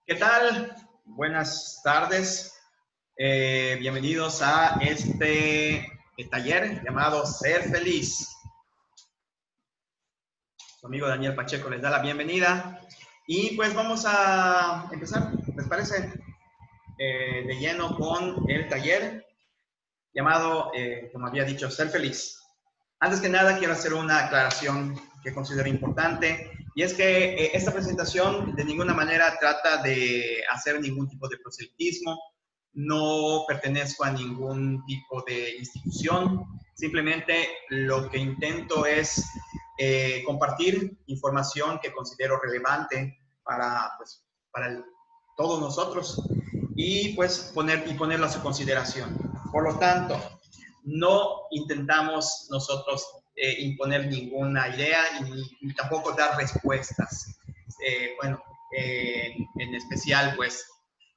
¿Qué tal? Buenas tardes. Bienvenidos a este taller llamado Ser Feliz. Su amigo Daniel Pacheco les da la bienvenida. Y pues vamos a empezar, ¿les parece? De lleno con el taller llamado, como había dicho, Ser Feliz. Antes que nada, quiero hacer una aclaración que considero importante, y es que esta presentación de ninguna manera trata de hacer ningún tipo de proselitismo. No pertenezco a ningún tipo de institución. Simplemente lo que intento es compartir información que considero relevante para todos nosotros y pues ponerlo a su consideración. Por lo tanto, no intentamos nosotros imponer ninguna idea ni tampoco dar respuestas. En especial, pues,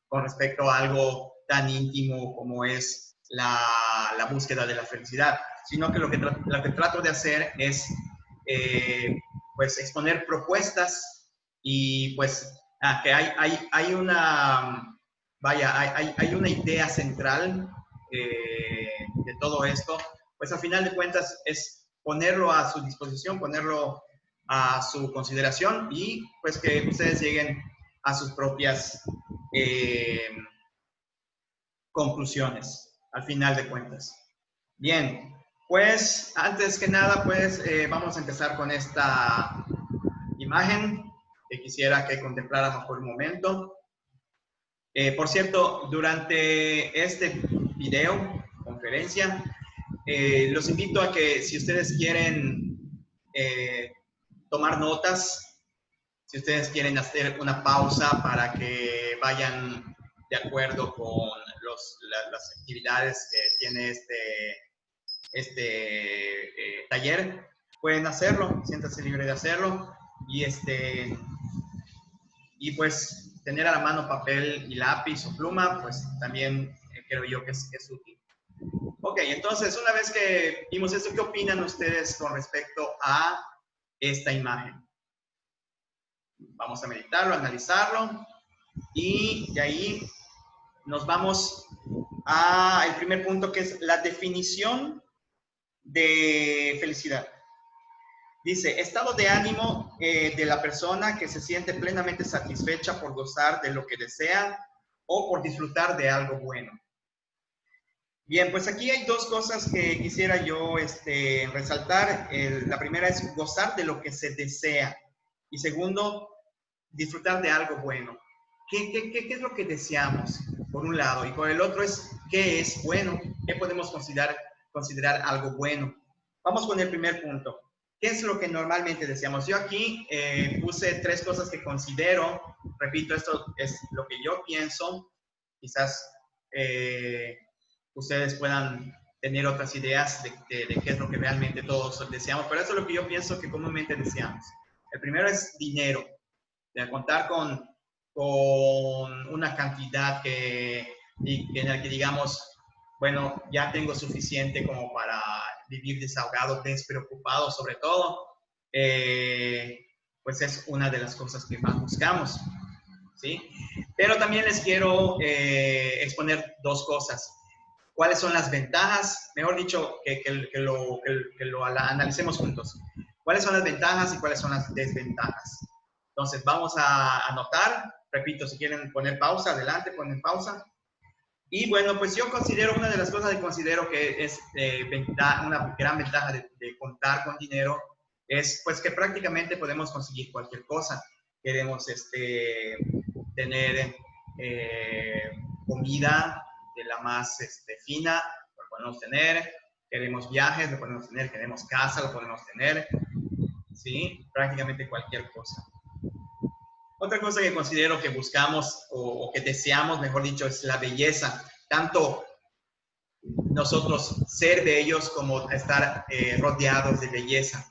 con respecto a algo tan íntimo como es la búsqueda de la felicidad, sino que lo que trato de hacer es, pues, exponer propuestas y, pues, que hay una, hay una idea central de todo esto, pues al final de cuentas es ponerlo a su disposición, ponerlo a su consideración y pues que ustedes lleguen a sus propias conclusiones al final de cuentas. Bien, pues antes que nada, pues vamos a empezar con esta imagen que quisiera que contempláramos por un momento. Por cierto, durante este video, conferencia, los invito a que si ustedes quieren tomar notas, si ustedes quieren hacer una pausa para que vayan de acuerdo con las actividades que tiene este taller, pueden hacerlo, siéntanse libre de hacerlo y pues tener a la mano papel y lápiz o pluma, pues también creo yo que es útil. Ok, entonces una vez que vimos esto, ¿qué opinan ustedes con respecto a esta imagen? Vamos a meditarlo, analizarlo y de ahí nos vamos al primer punto, que es la definición de felicidad. Dice, estado de ánimo de la persona que se siente plenamente satisfecha por gozar de lo que desea o por disfrutar de algo bueno. Bien, pues aquí hay dos cosas que quisiera yo resaltar. La primera es gozar de lo que se desea. Y segundo, disfrutar de algo bueno. ¿Qué es lo que deseamos, por un lado? Y por el otro es, ¿qué es bueno? ¿Qué podemos considerar algo bueno? Vamos con el primer punto. ¿Qué es lo que normalmente deseamos? Yo aquí puse tres cosas que considero. Repito, esto es lo que yo pienso. Quizás ustedes puedan tener otras ideas de qué es lo que realmente todos deseamos, pero eso es lo que yo pienso que comúnmente deseamos. El primero es dinero, de contar con una cantidad en la que digamos, bueno, ya tengo suficiente como para vivir desahogado, despreocupado sobre todo, pues es una de las cosas que más buscamos, ¿sí? Pero también les quiero exponer dos cosas. ¿Cuáles son las ventajas? Mejor dicho, que lo analicemos juntos. ¿Cuáles son las ventajas y cuáles son las desventajas? Entonces, vamos a anotar. Repito, si quieren poner pausa, adelante, ponen pausa. Y bueno, pues yo considero, una de las cosas que considero que es una gran ventaja de contar con dinero es pues que prácticamente podemos conseguir cualquier cosa. Queremos tener comida de la más fina, lo podemos tener. Queremos viajes, lo podemos tener. Queremos casa, lo podemos tener. ¿Sí? Prácticamente cualquier cosa. Otra cosa que considero que buscamos o que deseamos, mejor dicho, es la belleza. Tanto nosotros ser bellos como estar rodeados de belleza.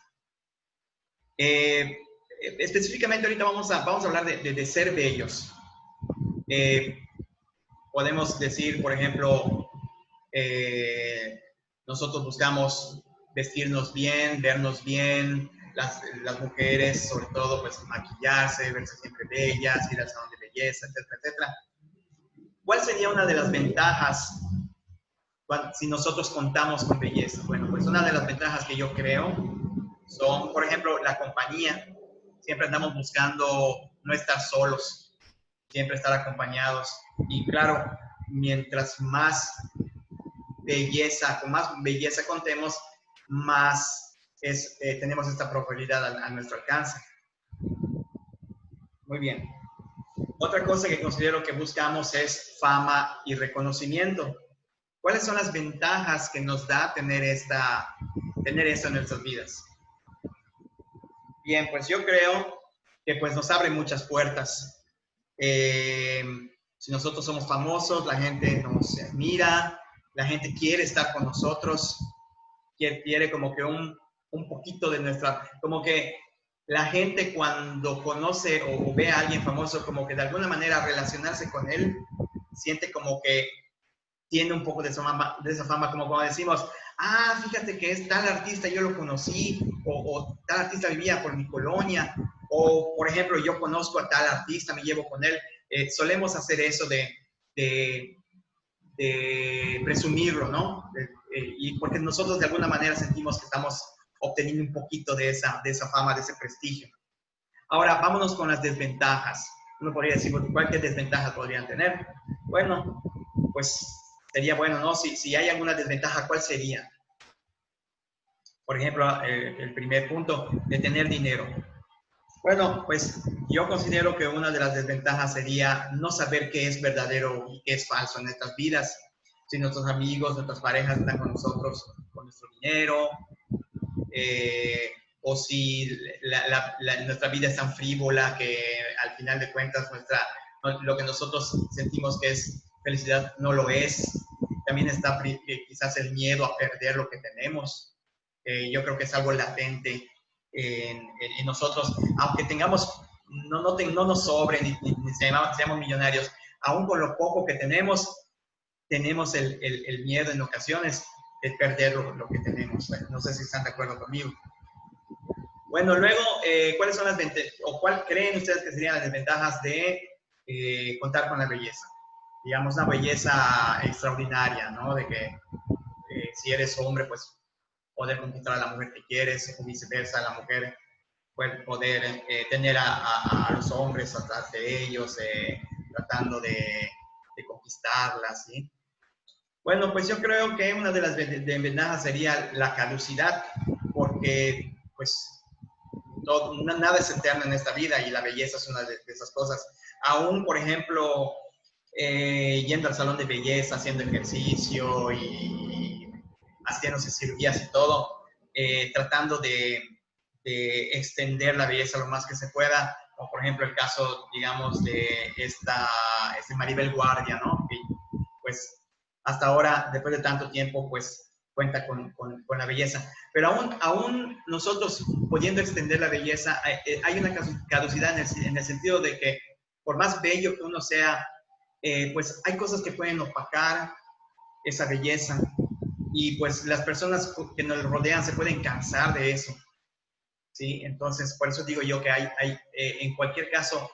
Específicamente ahorita vamos a hablar de ser bellos. Podemos decir, por ejemplo, nosotros buscamos vestirnos bien, vernos bien. Las mujeres, sobre todo, pues maquillarse, verse siempre bellas, ir al salón de belleza, etcétera, etcétera. ¿Cuál sería una de las ventajas si nosotros contamos con belleza? Bueno, pues una de las ventajas que yo creo son, por ejemplo, la compañía. Siempre andamos buscando no estar solos, siempre estar acompañados. Y claro, mientras más belleza contemos, más tenemos esta probabilidad a nuestro alcance. Muy bien. Otra cosa que considero que buscamos es fama y reconocimiento. ¿Cuáles son las ventajas que nos da tener esto en nuestras vidas? Bien, pues yo creo que pues nos abre muchas puertas. Si nosotros somos famosos, la gente nos admira, la gente quiere estar con nosotros, quiere como que un poquito de nuestra, como que la gente cuando conoce o ve a alguien famoso, como que de alguna manera relacionarse con él, siente como que tiene un poco de esa fama, como cuando decimos, ah, fíjate que es tal artista, yo lo conocí, o tal artista vivía por mi colonia, o por ejemplo, yo conozco a tal artista, me llevo con él. Solemos hacer eso de presumirlo, ¿no? Y porque nosotros de alguna manera sentimos que estamos obteniendo un poquito de esa fama, de ese prestigio. Ahora, vámonos con las desventajas. Uno podría decir, ¿cuál desventajas podrían tener? Bueno, pues sería bueno, ¿no? Si hay alguna desventaja, ¿cuál sería? Por ejemplo, el primer punto, de tener dinero. Bueno, pues yo considero que una de las desventajas sería no saber qué es verdadero y qué es falso en nuestras vidas. Si nuestros amigos, nuestras parejas están con nosotros con nuestro dinero, o si nuestra vida es tan frívola que al final de cuentas lo que nosotros sentimos que es felicidad no lo es. También está quizás el miedo a perder lo que tenemos. Yo creo que es algo latente en nosotros, aunque tengamos, no nos sobre ni seamos millonarios, aún con lo poco que tenemos el miedo en ocasiones de perder lo que tenemos. No sé si están de acuerdo conmigo. Bueno, luego, ¿cuáles son las ventajas, o cuál creen ustedes que serían las desventajas de contar con la belleza? Digamos, una belleza extraordinaria, ¿no? De que si eres hombre, pues poder conquistar a la mujer que quieres, o viceversa, la mujer poder tener a los hombres atrás de ellos, tratando de conquistarlas, ¿sí? Bueno, pues yo creo que una de las desventajas sería la caducidad, porque pues nada es eterno en esta vida y la belleza es una de esas cosas. Aún, por ejemplo, yendo al salón de belleza, haciendo ejercicio y haciéndose cirugías y todo, tratando de extender la belleza lo más que se pueda, como por ejemplo el caso, digamos, de Maribel Guardia, ¿no? Que, pues, hasta ahora, después de tanto tiempo, pues, cuenta con la belleza. Pero aún nosotros, pudiendo extender la belleza, hay una caducidad en el sentido de que, por más bello que uno sea, pues, hay cosas que pueden opacar esa belleza. Y, pues, las personas que nos rodean se pueden cansar de eso. ¿Sí? Entonces, por eso digo yo que en cualquier caso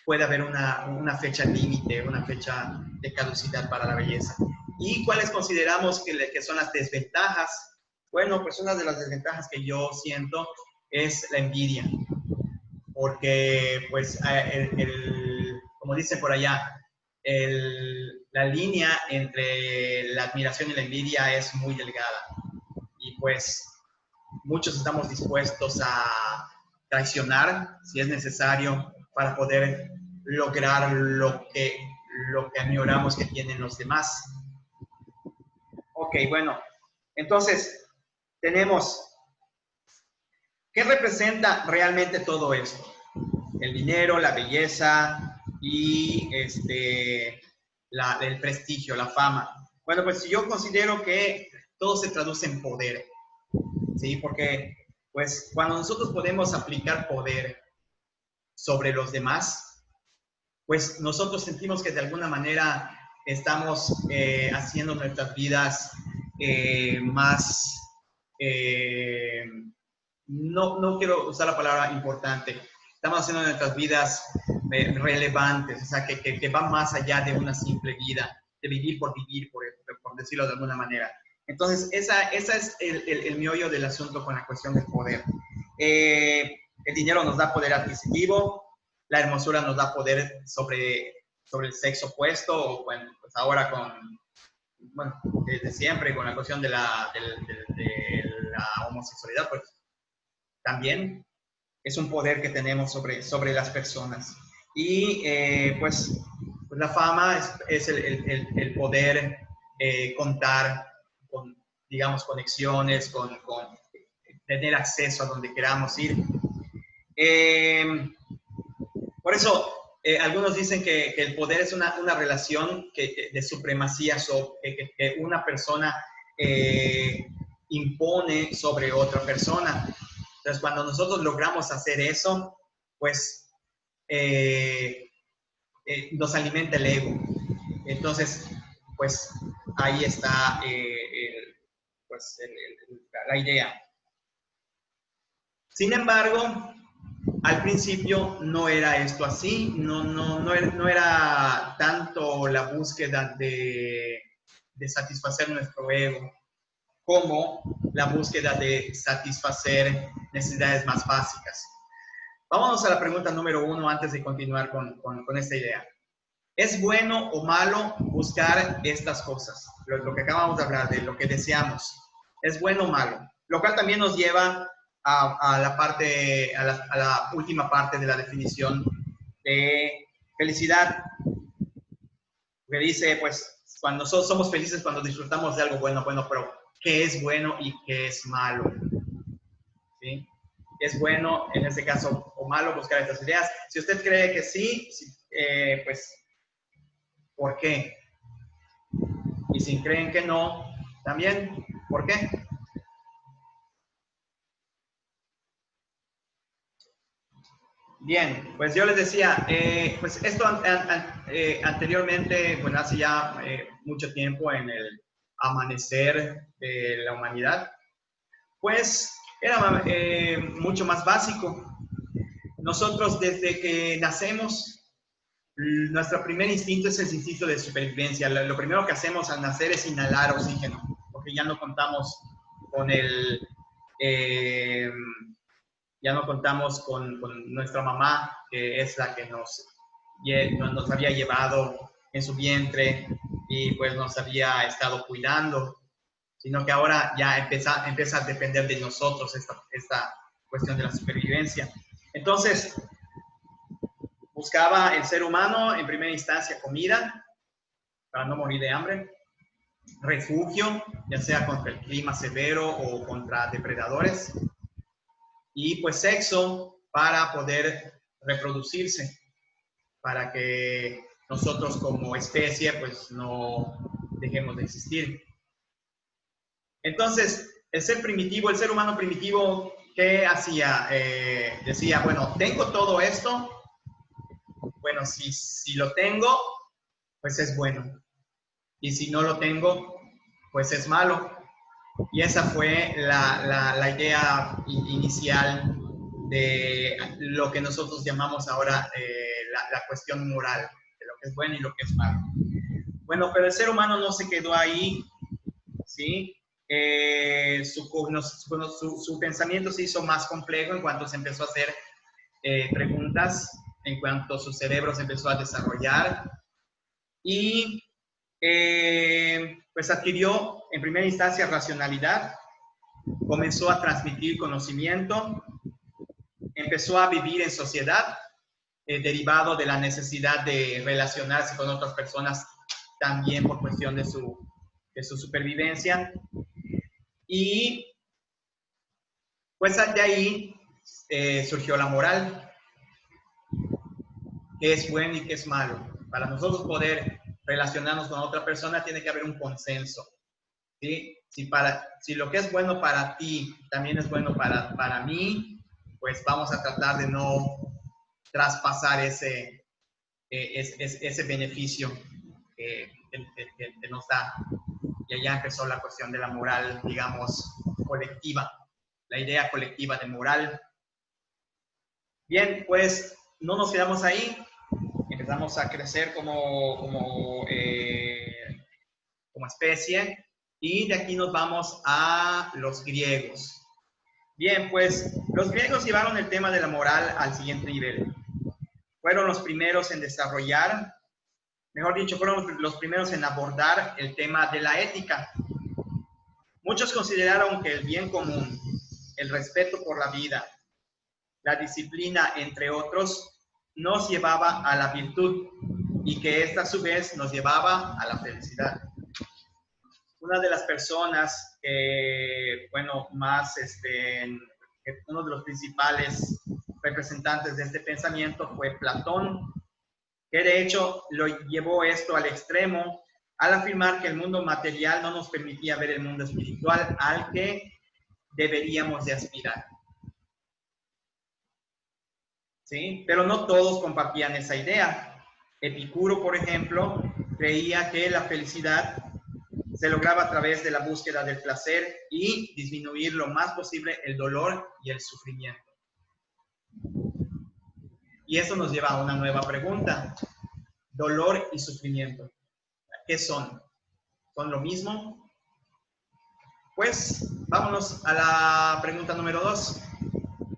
puede haber una fecha límite, una fecha de caducidad para la belleza. ¿Y cuáles consideramos que son las desventajas? Bueno, pues una de las desventajas que yo siento es la envidia, porque pues como dicen por allá, la línea entre la admiración y la envidia es muy delgada, y pues muchos estamos dispuestos a traicionar, si es necesario, para poder lograr lo que añoramos que tienen los demás. Ok, bueno, entonces tenemos, ¿qué representa realmente todo esto? El dinero, la belleza y el prestigio, la fama. Bueno, pues yo considero que todo se traduce en poder. ¿Sí? Porque, pues, cuando nosotros podemos aplicar poder sobre los demás, pues nosotros sentimos que de alguna manera estamos haciendo nuestras vidas más, no quiero usar la palabra importante, estamos haciendo nuestras vidas relevantes, o sea, que van más allá de una simple vida, de vivir, por decirlo de alguna manera. Entonces, esa es el meollo del asunto con la cuestión del poder. El dinero nos da poder adquisitivo, la hermosura nos da poder sobre el sexo opuesto, o bueno, pues ahora bueno, desde siempre, con la cuestión de la homosexualidad, pues también es un poder que tenemos sobre las personas. Y pues la fama es el poder contar con, digamos, conexiones, con tener acceso a donde queramos ir. Por eso, algunos dicen que el poder es una relación de supremacía que una persona impone sobre otra persona. Entonces, cuando nosotros logramos hacer eso, pues nos alimenta el ego. Entonces, pues ahí está la idea. Sin embargo, al principio no era esto así, no era tanto la búsqueda de satisfacer nuestro ego como la búsqueda de satisfacer necesidades más básicas. Vámonos a la pregunta número 1 antes de continuar con esta idea. ¿Es bueno o malo buscar estas cosas? Lo que acabamos de hablar, de lo que deseamos. ¿Es bueno o malo? Lo cual también nos lleva a la última parte de la definición de felicidad. Que dice, pues, cuando somos felices cuando disfrutamos de algo bueno, pero ¿qué es bueno y qué es malo? ¿Sí? ¿Es bueno, en este caso, o malo buscar estas ideas? Si usted cree que sí, pues, ¿por qué? Y si creen que no, también, ¿por qué? Bien, pues yo les decía, pues esto anteriormente, bueno, hace ya mucho tiempo en el amanecer de la humanidad, pues era mucho más básico. Nosotros desde que nacemos, nuestro primer instinto es el instinto de supervivencia. Lo primero que hacemos al nacer es inhalar oxígeno, porque ya no contamos con ya no contamos con nuestra mamá, que es la que nos había llevado en su vientre y pues nos había estado cuidando, sino que ahora ya empieza a depender de nosotros esta cuestión de la supervivencia. Entonces, buscaba el ser humano en primera instancia comida, para no morir de hambre, refugio, ya sea contra el clima severo o contra depredadores, y pues sexo para poder reproducirse, para que nosotros como especie pues no dejemos de existir. Entonces, el ser humano primitivo, ¿qué hacía? Decía, bueno, tengo todo esto, bueno, si lo tengo, pues es bueno, y si no lo tengo, pues es malo. Y esa fue la idea inicial de lo que nosotros llamamos ahora la cuestión moral, de lo que es bueno y lo que es malo. Bueno, pero el ser humano no se quedó ahí, ¿sí? Su pensamiento se hizo más complejo en cuanto se empezó a hacer preguntas, en cuanto su cerebro se empezó a desarrollar y pues adquirió en primera instancia racionalidad, comenzó a transmitir conocimiento, empezó a vivir en sociedad, derivado de la necesidad de relacionarse con otras personas también por cuestión de su supervivencia. Y pues de ahí surgió la moral, qué es bueno y qué es malo. Para nosotros poder relacionarnos con otra persona tiene que haber un consenso. ¿Sí? Si lo que es bueno para ti también es bueno para mí, pues vamos a tratar de no traspasar ese beneficio que nos da. Y allá empezó la cuestión de la moral, digamos, colectiva, la idea colectiva de moral. Bien, pues no nos quedamos ahí, empezamos a crecer como especie y de aquí nos vamos a los griegos. Bien, pues los griegos llevaron el tema de la moral al siguiente nivel. Fueron los primeros en desarrollar, mejor dicho, fueron los primeros en abordar el tema de la ética. Muchos consideraron que el bien común, el respeto por la vida, la disciplina, entre otros, nos llevaba a la virtud y que esta a su vez nos llevaba a la felicidad. Una de las personas que, bueno, más, uno de los principales representantes de este pensamiento fue Platón, que de hecho lo llevó esto al extremo al afirmar que el mundo material no nos permitía ver el mundo espiritual al que deberíamos de aspirar. ¿Sí? Pero no todos compartían esa idea. Epicuro, por ejemplo, creía que la felicidad se lograba a través de la búsqueda del placer y disminuir lo más posible el dolor y el sufrimiento. Y eso nos lleva a una nueva pregunta. Dolor y sufrimiento, ¿qué son? ¿Son lo mismo? Pues vámonos a la pregunta número 2.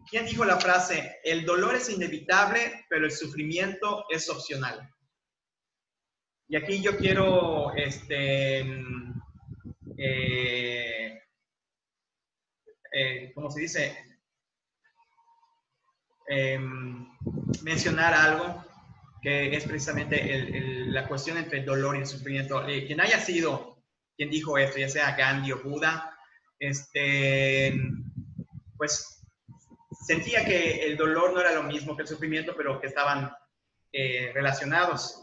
¿Quién dijo la frase, el dolor es inevitable, pero el sufrimiento es opcional? Y aquí yo quiero ¿cómo se dice? Mencionar algo que es precisamente la cuestión entre el dolor y el sufrimiento. Quien haya sido quien dijo esto, ya sea Gandhi o Buda, pues sentía que el dolor no era lo mismo que el sufrimiento, pero que estaban relacionados.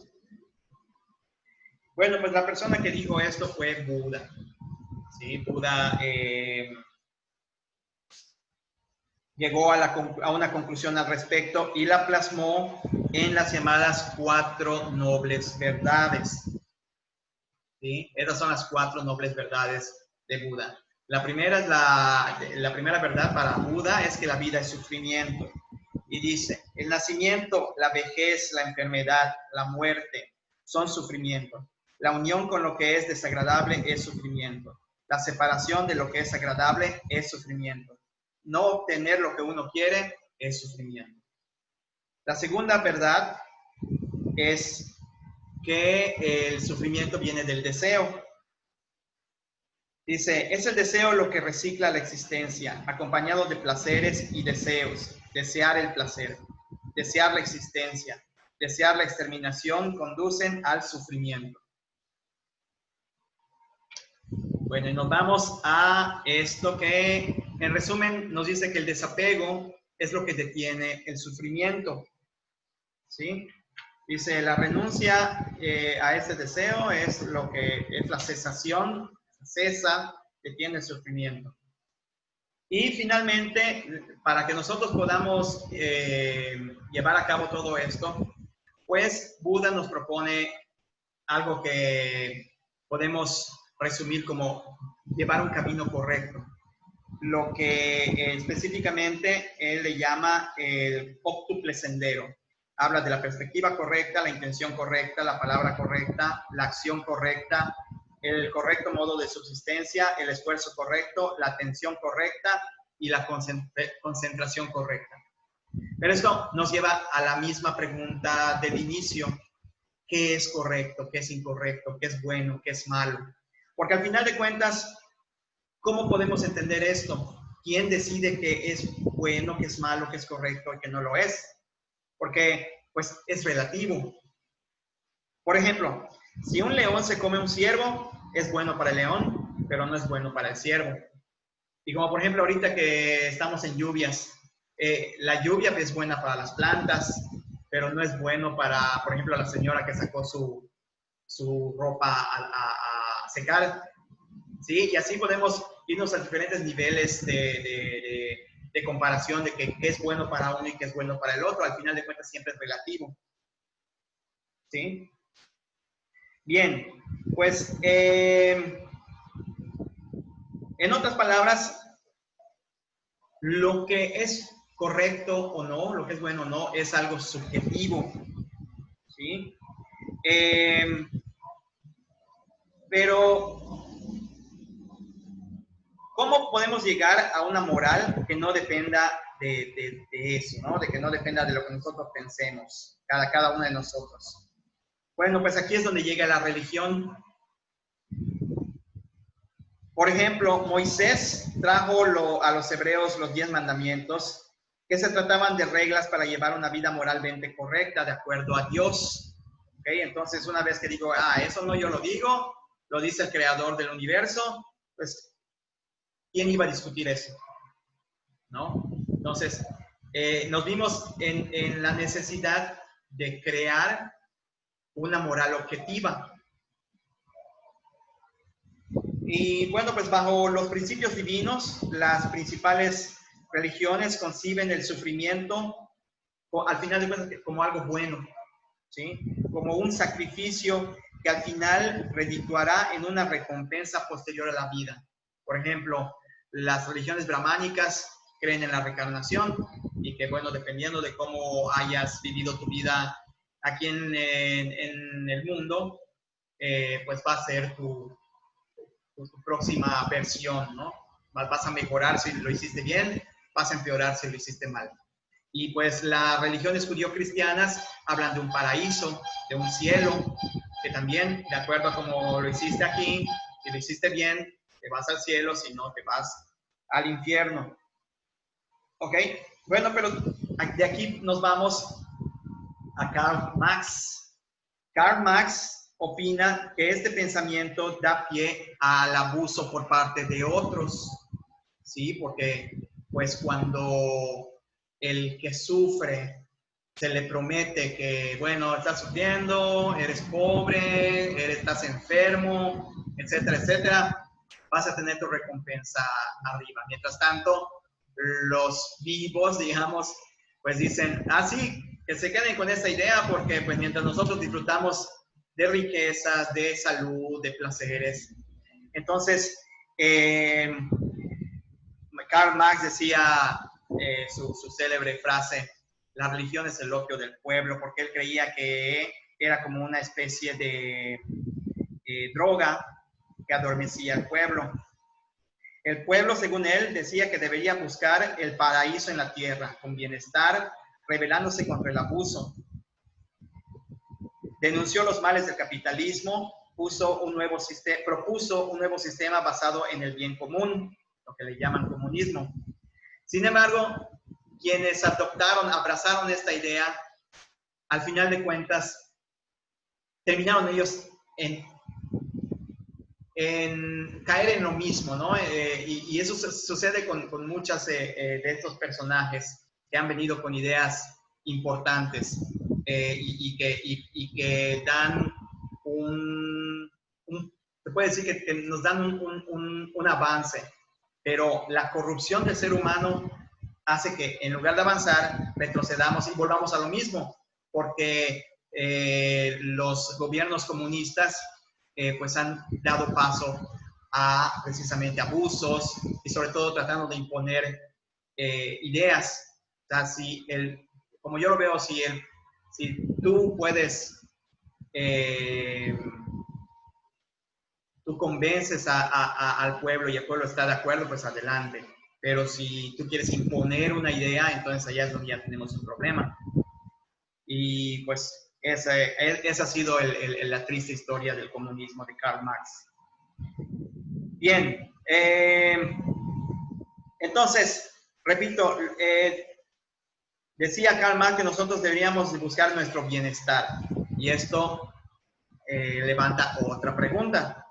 Bueno, pues la persona que dijo esto fue Buda. ¿Sí? Buda llegó a una conclusión al respecto y la plasmó en las llamadas 4 nobles verdades. ¿Sí? Esas son las 4 nobles verdades de Buda. La primera, la primera verdad para Buda es que la vida es sufrimiento. Y dice, el nacimiento, la vejez, la enfermedad, la muerte son sufrimiento. La unión con lo que es desagradable es sufrimiento. La separación de lo que es agradable es sufrimiento. No obtener lo que uno quiere es sufrimiento. La segunda verdad es que el sufrimiento viene del deseo. Dice, es el deseo lo que recicla la existencia, acompañado de placeres y deseos. Desear el placer, desear la existencia, desear la exterminación conducen al sufrimiento. Bueno, y nos vamos a esto que, en resumen, nos dice que el desapego es lo que detiene el sufrimiento. ¿Sí? Dice, la renuncia a ese deseo es lo que es la cesación, cesa, detiene el sufrimiento. Y finalmente, para que nosotros podamos llevar a cabo todo esto, pues Buda nos propone algo que podemos resumir como llevar un camino correcto. Lo que específicamente él le llama el óctuple sendero. Habla de la perspectiva correcta, la intención correcta, la palabra correcta, la acción correcta, el correcto modo de subsistencia, el esfuerzo correcto, la atención correcta y la concentración correcta. Pero esto nos lleva a la misma pregunta del inicio. ¿Qué es correcto? ¿Qué es incorrecto? ¿Qué es bueno? ¿Qué es malo? Porque al final de cuentas, ¿cómo podemos entender esto? ¿Quién decide qué es bueno, qué es malo, qué es correcto y qué no lo es? Porque, pues, es relativo. Por ejemplo, si un león se come un ciervo, es bueno para el león, pero no es bueno para el ciervo. Y como por ejemplo ahorita que estamos en lluvias, la lluvia es buena para las plantas, pero no es bueno para, por ejemplo, la señora que sacó su ropa a secar. ¿Sí? Y así podemos irnos a diferentes niveles de comparación de qué es bueno para uno y qué es bueno para el otro. Al final de cuentas siempre es relativo. ¿Sí? Bien, pues en otras palabras, lo que es correcto o no, lo que es bueno o no, es algo subjetivo, ¿sí? Pero, ¿cómo podemos llegar a una moral que no dependa de eso, ¿no? De que no dependa de lo que nosotros pensemos, cada uno de nosotros. Bueno, pues aquí es donde llega la religión. Por ejemplo, Moisés trajo a los hebreos los 10 mandamientos, que se trataban de reglas para llevar una vida moralmente correcta, de acuerdo a Dios. ¿Okay? Entonces, una vez que digo, eso no yo lo digo, lo dice el creador del universo, pues, ¿quién iba a discutir eso? ¿No? Entonces, nos vimos en la necesidad de crear una moral objetiva. Y bueno, pues bajo los principios divinos, las principales religiones conciben el sufrimiento, al final de cuentas, como algo bueno, ¿sí? Como un sacrificio que al final redituará en una recompensa posterior a la vida. Por ejemplo, las religiones brahmánicas creen en la reencarnación y que, bueno, dependiendo de cómo hayas vivido tu vida aquí en el mundo, pues va a ser tu próxima versión, ¿no? Vas a mejorar si lo hiciste bien, vas a empeorar si lo hiciste mal. Y pues las religiones judío-cristianas hablan de un paraíso, de un cielo, que también, de acuerdo a cómo lo hiciste aquí, si lo hiciste bien, te vas al cielo, si no, te vas al infierno. ¿Ok? Bueno, pero de aquí nos vamos a Karl Marx. Karl Marx opina que este pensamiento da pie al abuso por parte de otros, ¿sí? Porque, pues, cuando el que sufre se le promete que, bueno, estás sufriendo, eres pobre, estás enfermo, etcétera, etcétera, vas a tener tu recompensa arriba. Mientras tanto, los vivos, digamos, pues dicen, sí, que se queden con esta idea porque pues mientras nosotros disfrutamos de riquezas, de salud, de placeres. Entonces, Karl Marx decía su célebre frase, la religión es el opio del pueblo, porque él creía que era como una especie de droga que adormecía al pueblo. El pueblo, según él, decía que debería buscar el paraíso en la tierra, con bienestar, rebelándose contra el abuso. Denunció los males del capitalismo, propuso un nuevo sistema basado en el bien común, lo que le llaman comunismo. Sin embargo, quienes abrazaron esta idea, al final de cuentas, terminaron ellos en caer en lo mismo, ¿no? Y eso sucede con muchas de estos personajes que han venido con ideas importantes y que dan se puede decir que nos dan un avance, pero la corrupción del ser humano hace que en lugar de avanzar, retrocedamos y volvamos a lo mismo, porque los gobiernos comunistas pues han dado paso a precisamente abusos y sobre todo tratando de imponer ideas. O sea, como yo lo veo, si tú puedes, tú convences al pueblo y el pueblo está de acuerdo, pues adelante. Pero si tú quieres imponer una idea, entonces allá es donde ya tenemos un problema. Y pues esa ha sido la triste historia del comunismo de Karl Marx. Bien, entonces, repito, decía Karl Marx que nosotros deberíamos buscar nuestro bienestar. Y esto levanta otra pregunta.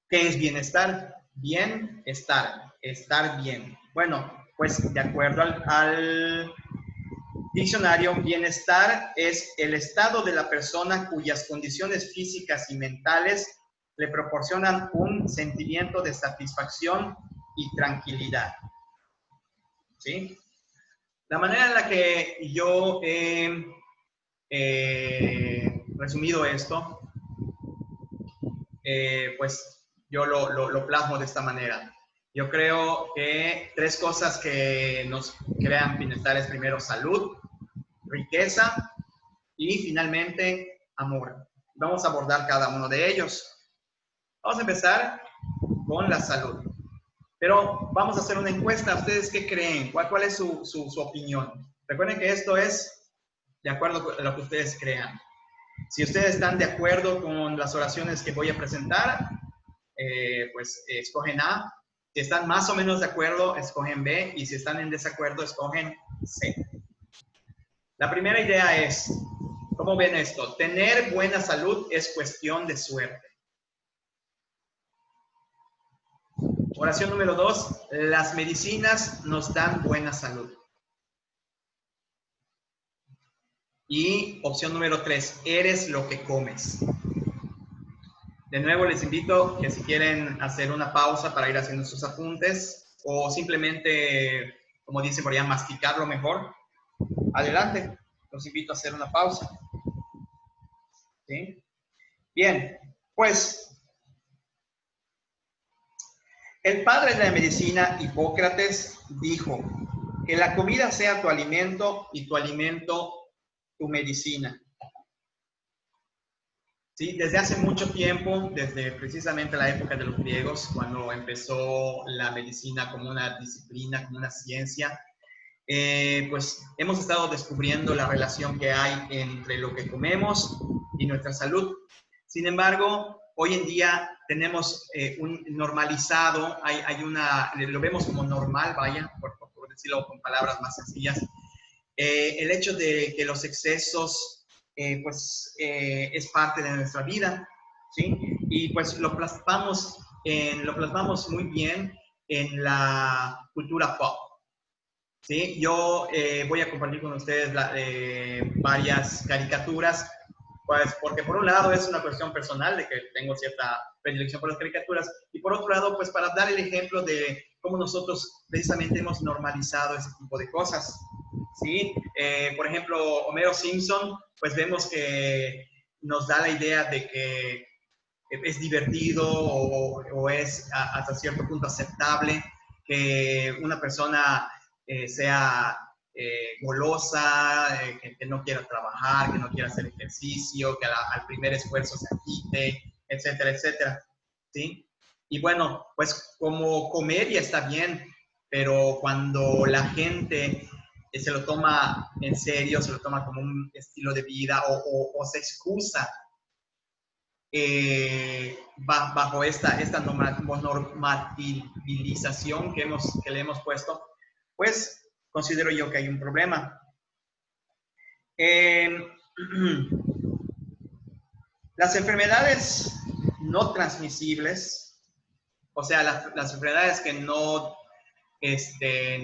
¿Qué es bienestar? Bienestar, estar bien. Bueno, pues de acuerdo al diccionario, bienestar es el estado de la persona cuyas condiciones físicas y mentales le proporcionan un sentimiento de satisfacción y tranquilidad. ¿Sí? La manera en la que yo he resumido esto, pues yo lo plasmo de esta manera. Yo creo que 3 cosas que nos crean bienestar es primero salud, riqueza y finalmente amor. Vamos a abordar cada uno de ellos. Vamos a empezar con la salud. Pero vamos a hacer una encuesta. ¿Ustedes qué creen? ¿Cuál es su opinión? Recuerden que esto es de acuerdo a lo que ustedes crean. Si ustedes están de acuerdo con las oraciones que voy a presentar, pues escogen A. Si están más o menos de acuerdo, escogen B. Y si están en desacuerdo, escogen C. La primera idea es, ¿cómo ven esto? Tener buena salud es cuestión de suerte. Oración número 2, las medicinas nos dan buena salud. Y opción número 3, eres lo que comes. De nuevo les invito que si quieren hacer una pausa para ir haciendo sus apuntes o simplemente, como dicen por allá, masticarlo mejor, adelante, los invito a hacer una pausa. ¿Sí? Bien, pues el padre de la medicina, Hipócrates, dijo que la comida sea tu alimento y tu alimento tu medicina. Sí, desde hace mucho tiempo, desde precisamente la época de los griegos, cuando empezó la medicina como una disciplina, como una ciencia, pues hemos estado descubriendo la relación que hay entre lo que comemos y nuestra salud. Sin embargo, hoy en día tenemos un normalizado, lo vemos como normal, vaya, por decirlo con palabras más sencillas, el hecho de que los excesos, es parte de nuestra vida, ¿sí? Y pues lo plasmamos muy bien en la cultura pop. ¿Sí? Yo voy a compartir con ustedes varias caricaturas, pues porque por un lado es una cuestión personal de que tengo cierta predilección por las caricaturas y por otro lado pues para dar el ejemplo de cómo nosotros precisamente hemos normalizado ese tipo de cosas. ¿Sí? Por ejemplo, Homero Simpson, pues vemos que nos da la idea de que es divertido o es hasta cierto punto aceptable que una persona sea golosa, que no quiera trabajar, que no quiera hacer ejercicio, que al primer esfuerzo se agite, etcétera, etcétera. ¿Sí? Y bueno, pues como comedia está bien, pero cuando la gente se lo toma en serio, se lo toma como un estilo de vida o se excusa bajo esta normativización que le hemos puesto, pues considero yo que hay un problema. Las enfermedades no transmisibles, o sea, las enfermedades que no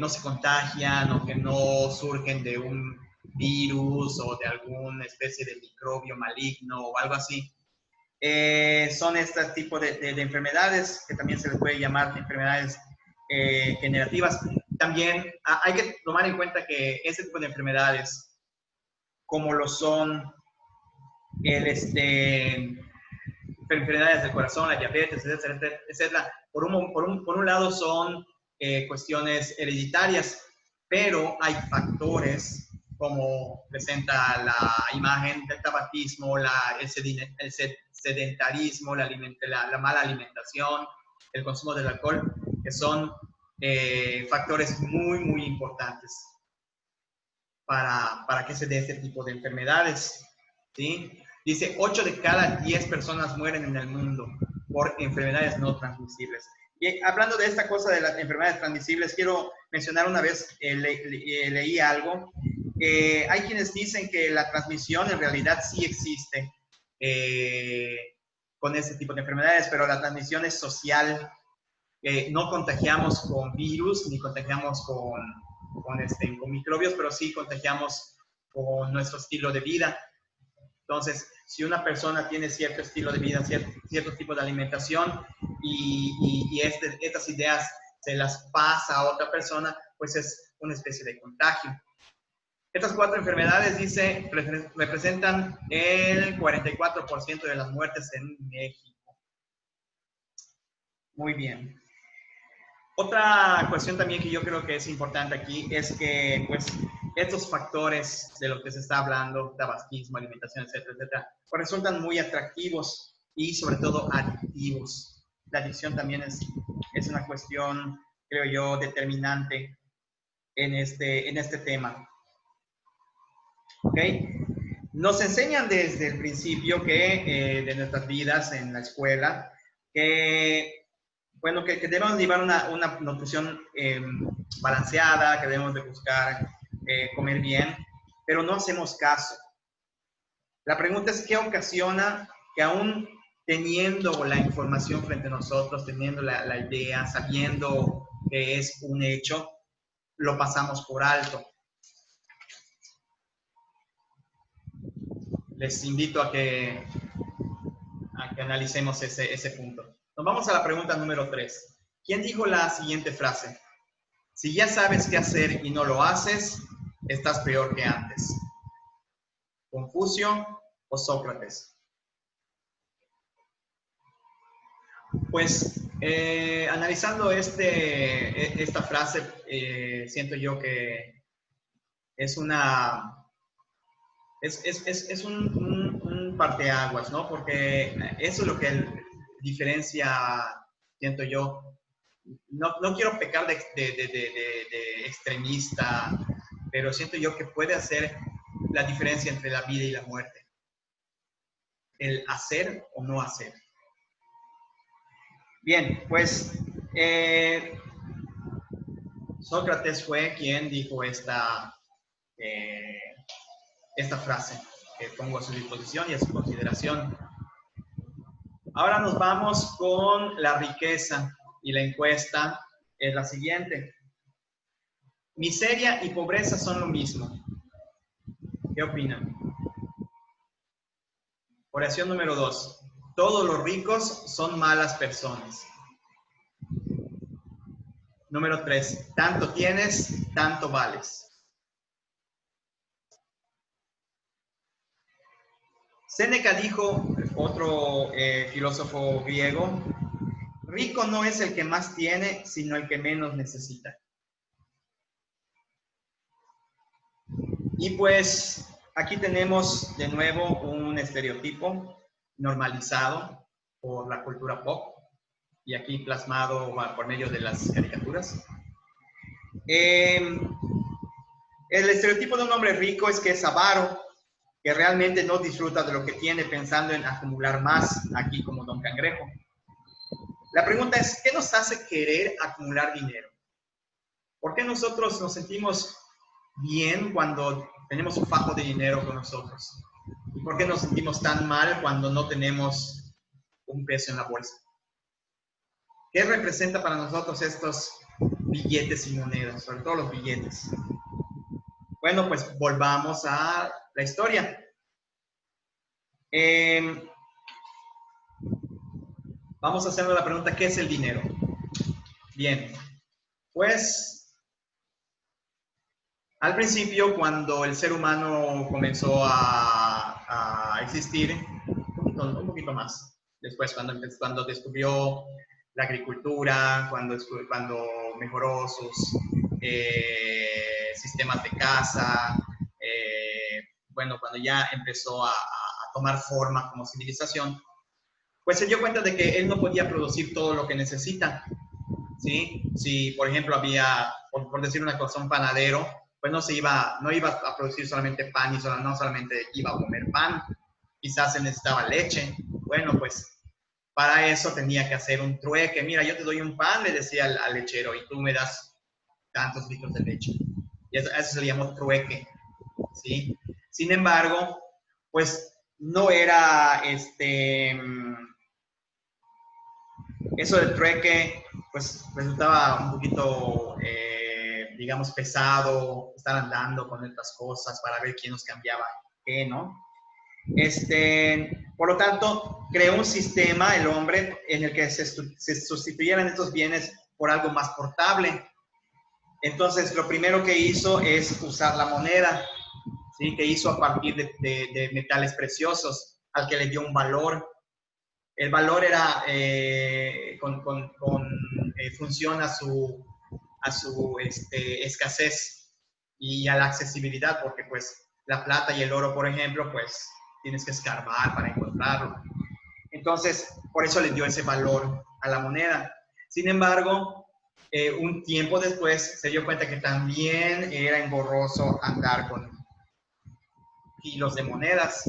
se contagian o que no surgen de un virus o de alguna especie de microbio maligno o algo así, son este tipo de enfermedades que también se les puede llamar enfermedades generativas. También hay que tomar en cuenta que este tipo de enfermedades, como lo son enfermedades del corazón, la diabetes, etcétera, etcétera, por un lado son cuestiones hereditarias, pero hay factores como presenta la imagen del tabaquismo, el sedentarismo, la mala alimentación, el consumo del alcohol, que son factores muy, muy importantes para que se dé este tipo de enfermedades. ¿Sí? Dice, 8 de cada 10 personas mueren en el mundo por enfermedades no transmisibles. Y hablando de esta cosa de las enfermedades transmisibles, quiero mencionar una vez, leí algo. Hay quienes dicen que la transmisión en realidad sí existe con este tipo de enfermedades, pero la transmisión es social. No contagiamos con virus ni contagiamos con microbios, pero sí contagiamos con nuestro estilo de vida. Entonces, si una persona tiene cierto estilo de vida, cierto tipo de alimentación y estas ideas se las pasa a otra persona, pues es una especie de contagio. Estas 4 enfermedades, dice, representan el 44% de las muertes en México. Muy bien. Otra cuestión también que yo creo que es importante aquí es que, pues, estos factores de los que se está hablando, tabaquismo, alimentación, etcétera, etcétera, pues resultan muy atractivos y sobre todo adictivos. La adicción también es una cuestión, creo yo, determinante en este tema. ¿Ok? Nos enseñan desde el principio que de nuestras vidas en la escuela, que, bueno, que debemos llevar una nutrición balanceada, que debemos de buscar comer bien, pero no hacemos caso. La pregunta es, ¿qué ocasiona que aún teniendo la información frente a nosotros, teniendo la idea, sabiendo que es un hecho, lo pasamos por alto? Les invito a que analicemos ese punto. Nos vamos a la pregunta número 3. ¿Quién dijo la siguiente frase? Si ya sabes qué hacer y no lo haces, estás peor que antes. ¿Confucio o Sócrates? Pues analizando esta frase, siento yo que es un parteaguas, ¿no? Porque eso es lo que diferencia, siento yo. No quiero pecar de extremista, pero siento yo que puede hacer la diferencia entre la vida y la muerte. El hacer o no hacer. Bien, pues Sócrates fue quien dijo esta frase que pongo a su disposición y a su consideración. Ahora nos vamos con la riqueza y la encuesta es la siguiente. Miseria y pobreza son lo mismo. ¿Qué opinan? Oración número 2. Todos los ricos son malas personas. Número 3. Tanto tienes, tanto vales. Séneca dijo, otro filósofo griego, rico no es el que más tiene, sino el que menos necesita. Y pues aquí tenemos de nuevo un estereotipo normalizado por la cultura pop y aquí plasmado por medio de las caricaturas. El estereotipo de un hombre rico es que es avaro, que realmente no disfruta de lo que tiene pensando en acumular más, aquí como Don Cangrejo. La pregunta es, ¿qué nos hace querer acumular dinero? ¿Por qué nosotros nos sentimos bien cuando tenemos un fajo de dinero con nosotros? ¿Y por qué nos sentimos tan mal cuando no tenemos un peso en la bolsa? ¿Qué representa para nosotros estos billetes y monedas, sobre todo los billetes? Bueno, pues volvamos a la historia. Vamos a hacernos la pregunta, ¿qué es el dinero? Bien, pues al principio, cuando el ser humano comenzó a existir, un poquito más, después cuando descubrió la agricultura, cuando mejoró sus sistemas de caza, bueno, cuando ya empezó a tomar forma como civilización, pues se dio cuenta de que él no podía producir todo lo que necesita, ¿sí? Si, por ejemplo, había, por decir una cosa, un panadero, pues no iba a producir solamente pan y no solamente iba a comer pan, quizás se necesitaba leche. Bueno, pues para eso tenía que hacer un trueque. Mira, yo te doy un pan, le decía al lechero, y tú me das tantos litros de leche. Y eso se le llamó trueque, ¿sí? Sin embargo, pues no era eso del trueque, pues resultaba un poquito, digamos, pesado, estar andando con estas cosas para ver quién nos cambiaba qué, ¿no? Por lo tanto, creó un sistema, el hombre, en el que se sustituyeran estos bienes por algo más portable. Entonces, lo primero que hizo es usar la moneda, ¿sí? Que hizo a partir de metales preciosos, al que le dio un valor. El valor era función a su escasez y a la accesibilidad, porque pues la plata y el oro, por ejemplo, pues tienes que escarbar para encontrarlo. Entonces, por eso le dio ese valor a la moneda. Sin embargo, un tiempo después se dio cuenta que también era engorroso andar con kilos de monedas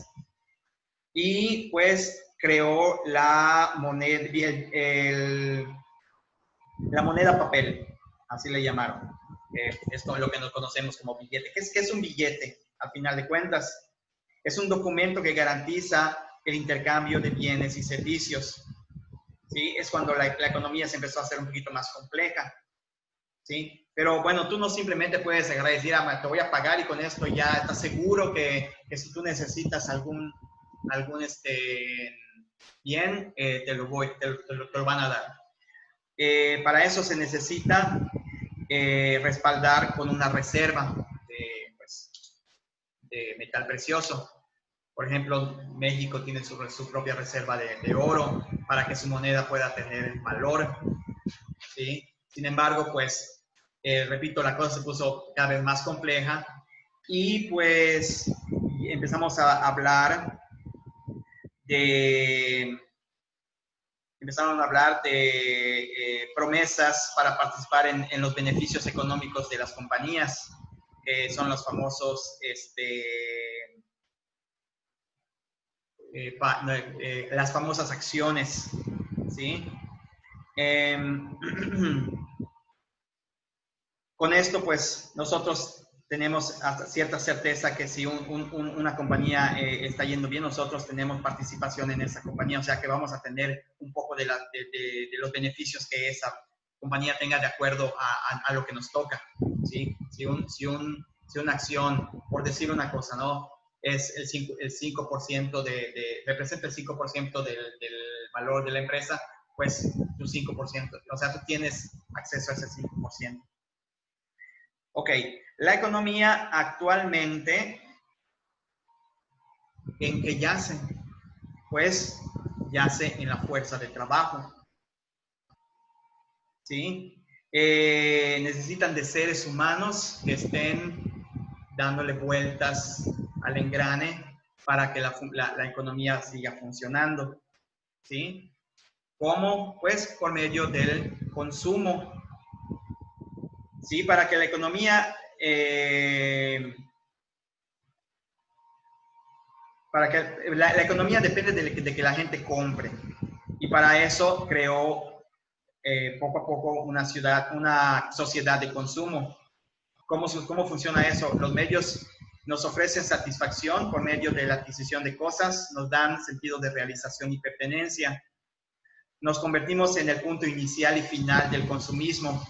y pues creó la moneda, la moneda papel, así le llamaron. Es lo que nos conocemos como billete. ¿Qué es un billete? Al final de cuentas, es un documento que garantiza el intercambio de bienes y servicios. ¿Sí? Es cuando la economía se empezó a hacer un poquito más compleja. ¿Sí? Pero bueno, tú no simplemente puedes decir, te voy a pagar y con esto ya estás seguro que si tú necesitas algún bien, te lo van a dar. Para eso se necesita respaldar con una reserva de metal precioso. Por ejemplo, México tiene su propia reserva de oro para que su moneda pueda tener valor. ¿Sí? Sin embargo, pues, repito, la cosa se puso cada vez más compleja y pues empezamos a hablar de promesas para participar en los beneficios económicos de las compañías, que son los famosos, las famosas acciones, ¿sí? Con esto, pues, nosotros tenemos hasta cierta certeza que si una compañía está yendo bien, nosotros tenemos participación en esa compañía, o sea que vamos a tener un poco de los beneficios que esa compañía tenga de acuerdo a lo que nos toca, ¿sí? Si una acción, por decir una cosa, ¿no? Es el 5% representa el 5% del valor de la empresa, pues tu 5%, o sea, tú tienes acceso a ese 5%. Ok, la economía actualmente, ¿en qué yace? Pues yace en la fuerza de trabajo. ¿Sí? Necesitan de seres humanos que estén dándole vueltas al engrane para que la economía siga funcionando. ¿Sí? ¿Cómo? Pues por medio del consumo. ¿Sí? Para que la economía... la economía depende de que la gente compre. Y para eso creó poco a poco una sociedad de consumo. ¿Cómo funciona eso? Los medios nos ofrecen satisfacción por medio de la adquisición de cosas, nos dan sentido de realización y pertenencia. Nos convertimos en el punto inicial y final del consumismo,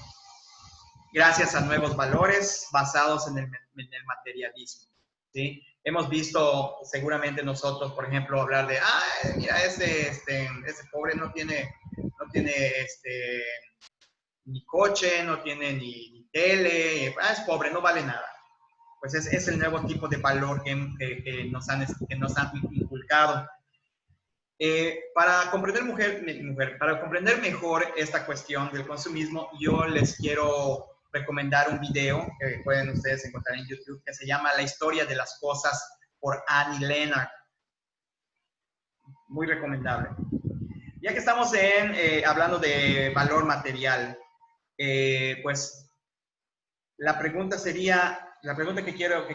gracias a nuevos valores basados en el materialismo. ¿Sí? Hemos visto seguramente nosotros, por ejemplo, hablar de, mira, ese pobre no tiene ni coche, no tiene ni tele, es pobre, no vale nada. Pues es el nuevo tipo de valor que nos han inculcado. Para comprender mejor esta cuestión del consumismo, yo les quiero recomendar un video que pueden ustedes encontrar en YouTube que se llama La historia de las cosas por Annie Leonard. Muy recomendable. Ya que estamos hablando de valor material, pues la pregunta que quiero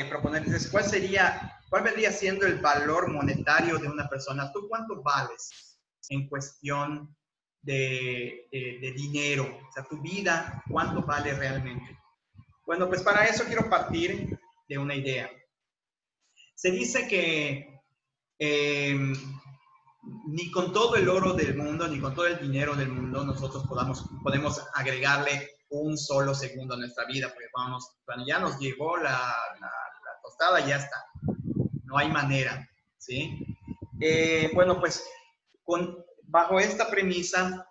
proponerles es ¿cuál vendría siendo el valor monetario de una persona? ¿Tú cuánto vales en cuestión de dinero? O sea, tu vida, ¿cuánto vale realmente? Bueno, pues para eso quiero partir de una idea. Se dice que ni con todo el oro del mundo, ni con todo el dinero del mundo, nosotros podemos agregarle un solo segundo a nuestra vida, porque cuando ya nos llegó la tostada, ya está. No hay manera, ¿sí? Bueno, pues bajo esta premisa,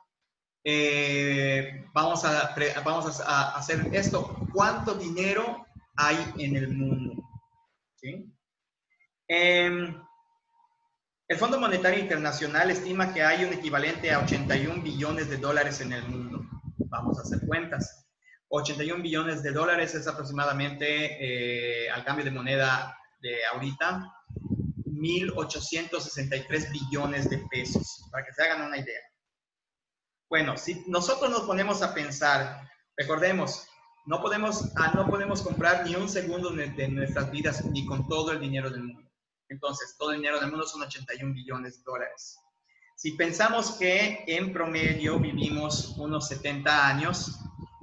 vamos a hacer esto. ¿Cuánto dinero hay en el mundo? ¿Sí? El Fondo Monetario Internacional estima que hay un equivalente a 81 billones de dólares en el mundo. Vamos a hacer cuentas. 81 billones de dólares es aproximadamente, al cambio de moneda de ahorita, 1.863 billones de pesos, para que se hagan una idea. Bueno, si nosotros nos ponemos a pensar, recordemos, no podemos comprar ni un segundo de nuestras vidas ni con todo el dinero del mundo. Entonces, todo el dinero del mundo son 81 billones de dólares. Si pensamos que en promedio vivimos unos 70 años,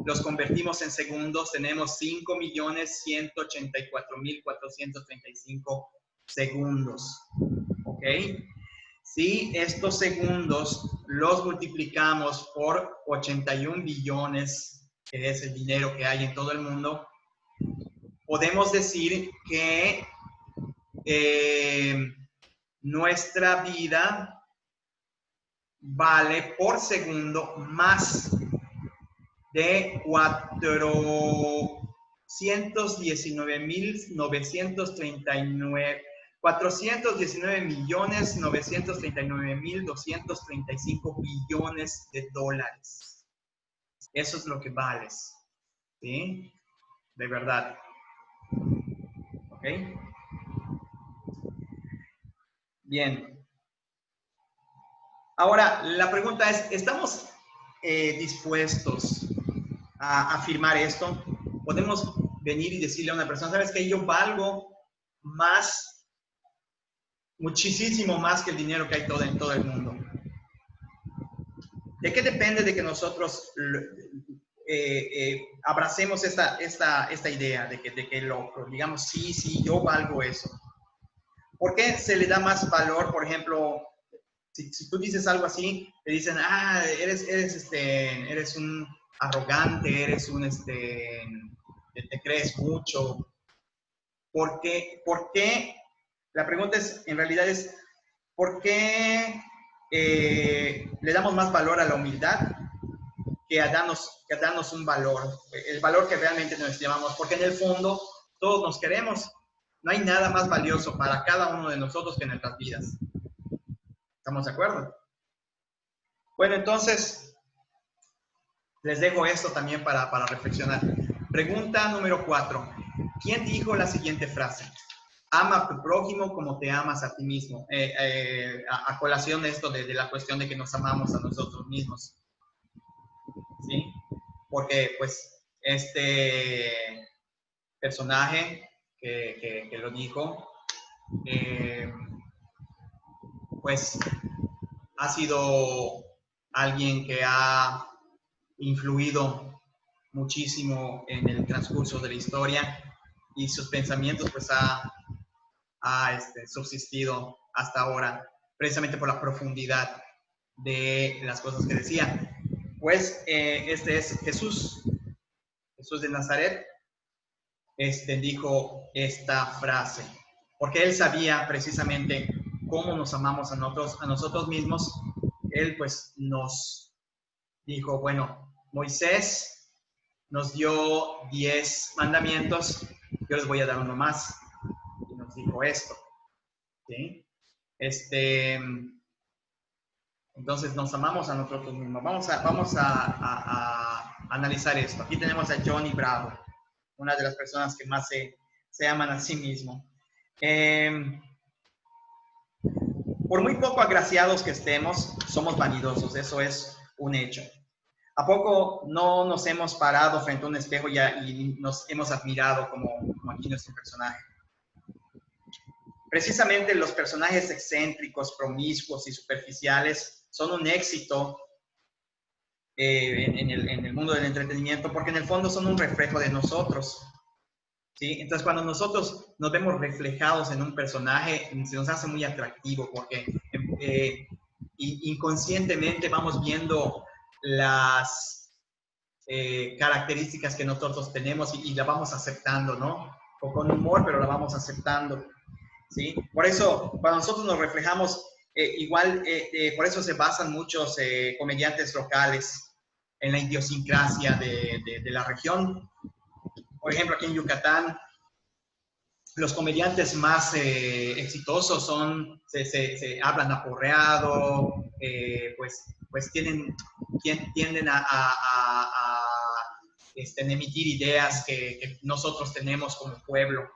los convertimos en segundos, tenemos 5.184.435 segundos. ¿Ok? Si estos segundos los multiplicamos por 81 billones, que es el dinero que hay en todo el mundo, podemos decir que nuestra vida vale por segundo más de 419.939.235 billones de dólares. Eso es lo que vales, ¿sí? De verdad. ¿Ok? Bien. Ahora, la pregunta es, ¿estamos dispuestos a afirmar esto? Podemos venir y decirle a una persona, ¿sabes qué? Yo valgo más, muchísimo más que el dinero que hay en todo el mundo. ¿De qué depende de que nosotros abracemos esta idea de que lo digamos, sí, yo valgo eso? ¿Por qué se le da más valor, por ejemplo, si tú dices algo así, te dicen, eres un arrogante, eres un, te crees mucho? ¿Por qué? La pregunta es, en realidad es, ¿por qué le damos más valor a la humildad que a darnos un valor? El valor que realmente nos llamamos, porque en el fondo todos nos queremos. No hay nada más valioso para cada uno de nosotros que nuestras vidas. ¿Estamos de acuerdo? Bueno, entonces, les dejo esto también para reflexionar. Pregunta número 4. ¿Quién dijo la siguiente frase? Ama a tu prójimo como te amas a ti mismo. A colación de esto de la cuestión de que nos amamos a nosotros mismos. ¿Sí? Porque, pues, este personaje que lo dijo, pues, ha sido alguien que ha influido muchísimo en el transcurso de la historia y sus pensamientos pues ha subsistido hasta ahora precisamente por la profundidad de las cosas que decía. Pues este es Jesús de Nazaret, dijo esta frase porque él sabía precisamente cómo nos amamos a nosotros mismos. Él pues nos dijo, bueno, Moisés nos dio 10 mandamientos, yo les voy a dar uno más. Y nos dijo esto, ¿sí? Entonces nos amamos a nosotros mismos. Vamos a analizar esto. Aquí tenemos a Johnny Bravo, una de las personas que más se aman a sí mismo. Por muy poco agraciados que estemos, somos vanidosos, eso es un hecho. ¿A poco no nos hemos parado frente a un espejo y nos hemos admirado como aquí nuestro personaje? Precisamente los personajes excéntricos, promiscuos y superficiales son un éxito en el mundo del entretenimiento porque en el fondo son un reflejo de nosotros. ¿Sí? Entonces, cuando nosotros nos vemos reflejados en un personaje, se nos hace muy atractivo porque inconscientemente vamos viendo las características que nosotros tenemos y la vamos aceptando, ¿no? O con humor, pero la vamos aceptando, ¿sí? Por eso, cuando nosotros nos reflejamos, por eso se basan muchos comediantes locales en la idiosincrasia de la región. Por ejemplo, aquí en Yucatán los comediantes más exitosos se hablan aporreado, pues tienden a emitir ideas que nosotros tenemos como pueblo.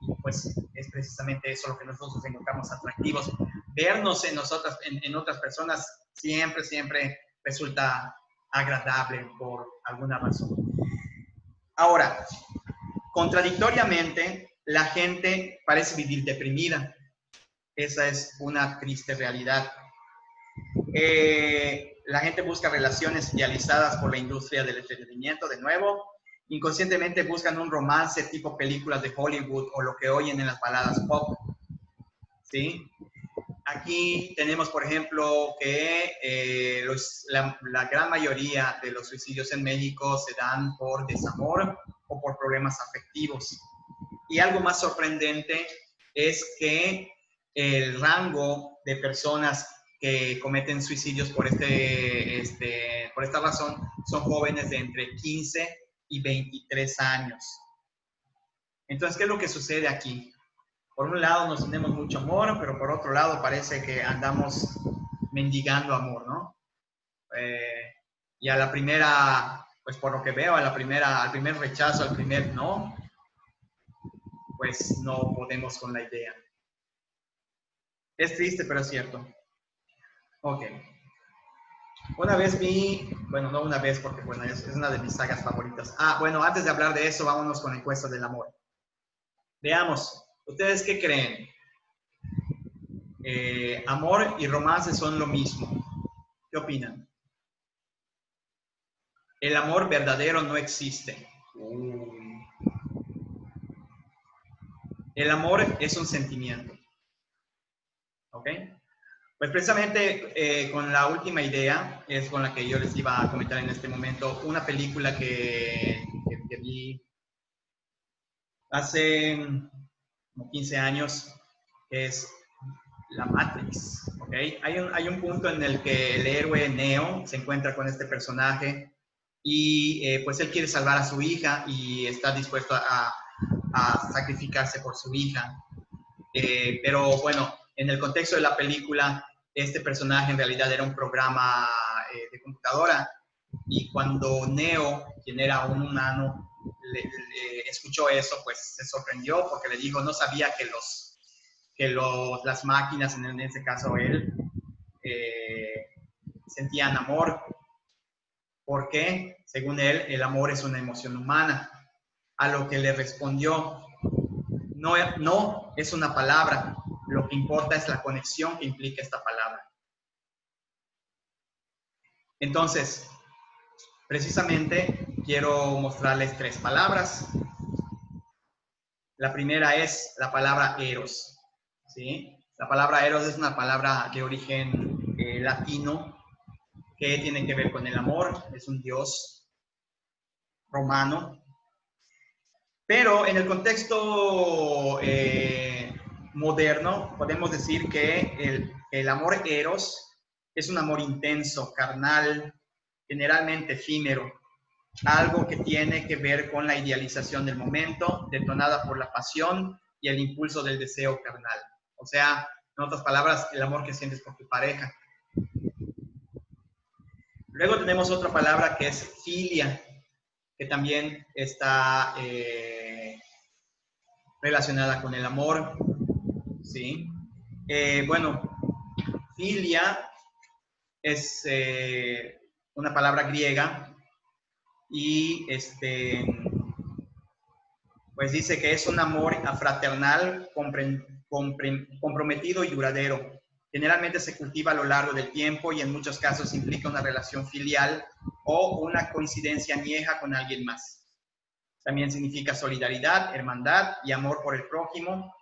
Y pues es precisamente eso lo que nosotros encontramos atractivos. Vernos en nosotras, en otras personas, siempre resulta agradable por alguna razón. Ahora, contradictoriamente, la gente parece vivir deprimida. Esa es una triste realidad. La gente busca relaciones idealizadas por la industria del entretenimiento, de nuevo. Inconscientemente buscan un romance tipo películas de Hollywood o lo que oyen en las baladas pop. ¿Sí? Aquí tenemos, por ejemplo, que la gran mayoría de los suicidios en México se dan por desamor o por problemas afectivos. Y algo más sorprendente es que el rango de personas que cometen suicidios por esta razón son jóvenes de entre 15 y 23 años. Entonces, ¿qué es lo que sucede aquí? Por un lado nos tenemos mucho amor, pero por otro lado parece que andamos mendigando amor, ¿no? Y a la primera, pues por lo que veo, al primer rechazo, al primer no, pues no podemos con la idea. Es triste, pero es cierto. Ok. Una vez bueno, no una vez, porque bueno, es una de mis sagas favoritas. Bueno, antes de hablar de eso, vámonos con Encuesta del Amor. Veamos, ¿ustedes qué creen? ¿Amor y romance son lo mismo? ¿Qué opinan? El amor verdadero no existe. El amor es un sentimiento. ¿Ok? Pues precisamente con la última idea es con la que yo les iba a comentar en este momento. Una película que vi hace como 15 años, que es La Matrix. ¿Okay? Hay un punto en el que el héroe Neo se encuentra con este personaje y pues él quiere salvar a su hija y está dispuesto a sacrificarse por su hija. Pero bueno, en el contexto de la película, este personaje en realidad era un programa de computadora y cuando Neo, quien era un humano, escuchó eso, pues se sorprendió porque le dijo, no sabía que las máquinas, en ese caso él, sentían amor, porque según él, el amor es una emoción humana. A lo que le respondió, no es una palabra, lo que importa es la conexión que implica esta palabra. Entonces, precisamente quiero mostrarles 3 palabras. La primera es la palabra eros, ¿sí? La palabra eros es una palabra de origen latino que tiene que ver con el amor, es un dios romano. Pero en el contexto moderno, podemos decir que el amor eros es un amor intenso, carnal, generalmente efímero, algo que tiene que ver con la idealización del momento, detonada por la pasión y el impulso del deseo carnal. O sea, en otras palabras, el amor que sientes por tu pareja. Luego tenemos otra palabra que es filia, que también está relacionada con el amor, ¿sí? Bueno, filia es una palabra griega y pues dice que es un amor fraternal, comprometido y duradero. Generalmente se cultiva a lo largo del tiempo y en muchos casos implica una relación filial o una coincidencia añeja con alguien más. También significa solidaridad, hermandad y amor por el prójimo.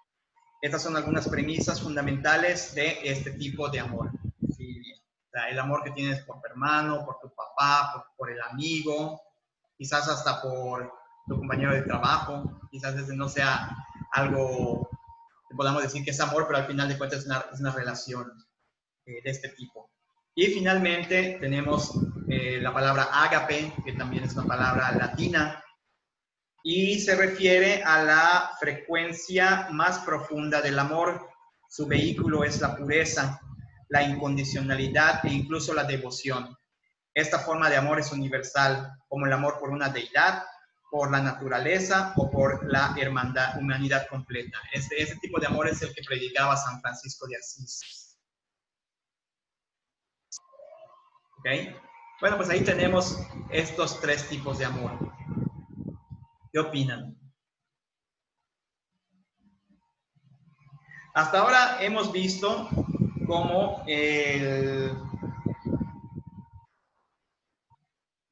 Estas son algunas premisas fundamentales de este tipo de amor. Filia. O sea, el amor que tienes por tu hermano, por tu papá, por el amigo, quizás hasta por tu compañero de trabajo, quizás ese no sea algo que podamos decir que es amor, pero al final de cuentas es una relación de este tipo. Y finalmente tenemos la palabra ágape, que también es una palabra latina, y se refiere a la frecuencia más profunda del amor. Su vehículo es la pureza, la incondicionalidad e incluso la devoción. Esta forma de amor es universal, como el amor por una deidad, por la naturaleza o por la humanidad completa. Este tipo de amor es el que predicaba San Francisco de Asís. ¿Ok? Bueno, pues ahí tenemos estos tres tipos de amor. ¿Qué opinan? Hasta ahora hemos visto cómo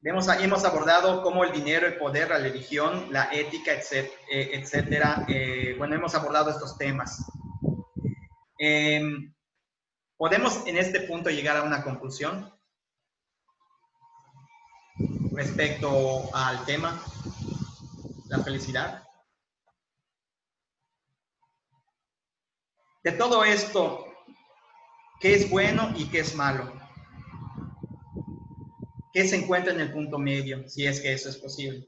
hemos abordado cómo el dinero, el poder, la religión, la ética, etcétera. Bueno, hemos abordado estos temas. ¿Podemos en este punto llegar a una conclusión respecto al tema, la felicidad? De todo esto, ¿qué es bueno y qué es malo? ¿Qué se encuentra en el punto medio, si es que eso es posible?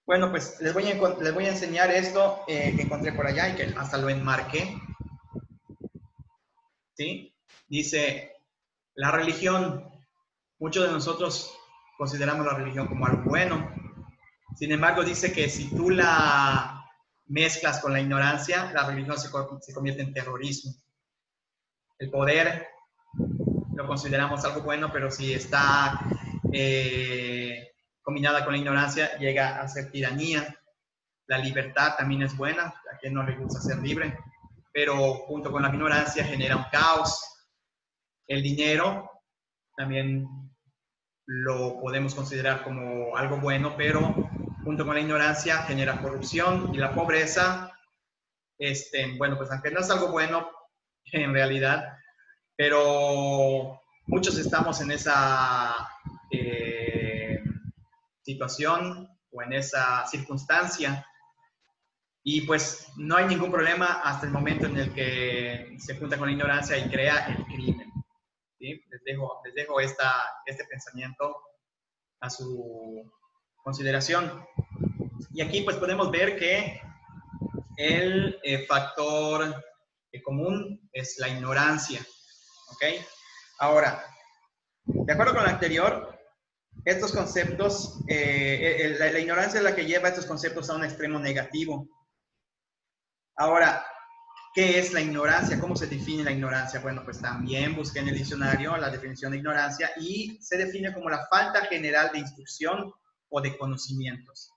Bueno, pues les voy a enseñar esto que encontré por allá y que hasta lo enmarqué. ¿Sí? Dice, la religión, muchos de nosotros consideramos la religión como algo bueno. Sin embargo, dice que si tú la mezclas con la ignorancia, la religión se convierte en terrorismo. El poder lo consideramos algo bueno, pero si está combinada con la ignorancia, llega a ser tiranía. La libertad también es buena, a quien no le gusta ser libre, pero junto con la ignorancia genera un caos. El dinero también lo podemos considerar como algo bueno, pero junto con la ignorancia genera corrupción y la pobreza, bueno, pues aunque no es algo bueno en realidad, pero muchos estamos en esa situación o en esa circunstancia y pues no hay ningún problema hasta el momento en el que se junta con la ignorancia y crea el crimen. ¿Sí? Les dejo este pensamiento a su consideración. Y aquí pues podemos ver que el factor común es la ignorancia. ¿Ok? Ahora, de acuerdo con lo anterior, estos conceptos, la ignorancia es la que lleva estos conceptos a un extremo negativo. Ahora, ¿qué es la ignorancia? ¿Cómo se define la ignorancia? Bueno, pues también busqué en el diccionario la definición de ignorancia y se define como la falta general de instrucción o de conocimientos.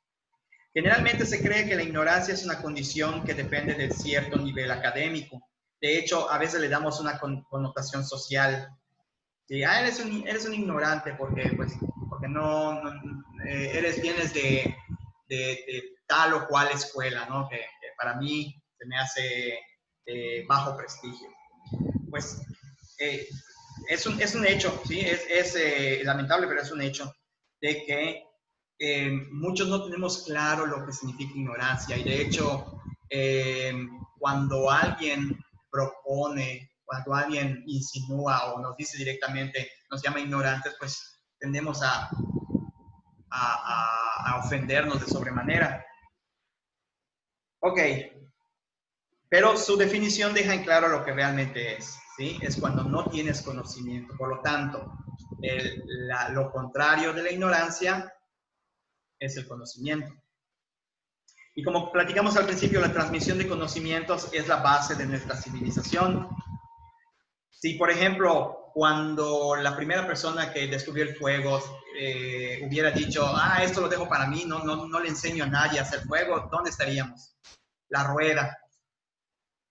Generalmente se cree que la ignorancia es una condición que depende de cierto nivel académico. De hecho, a veces le damos una connotación social. ¿Sí? Ah, eres un ignorante porque vienes de tal o cual escuela, ¿no? Que para mí se me hace bajo prestigio. Pues es un hecho, ¿sí? Es lamentable, pero es un hecho de que muchos no tenemos claro lo que significa ignorancia y de hecho cuando alguien propone, cuando alguien insinúa o nos dice directamente, nos llama ignorantes, pues tendemos a ofendernos de sobremanera. Ok, pero su definición deja en claro lo que realmente es, ¿sí? Es cuando no tienes conocimiento. Por lo tanto, lo contrario de la ignorancia es el conocimiento. Y como platicamos al principio, la transmisión de conocimientos es la base de nuestra civilización. Si, por ejemplo, cuando la primera persona que descubrió el fuego hubiera dicho, esto lo dejo para mí, no le enseño a nadie a hacer fuego, ¿dónde estaríamos? La rueda.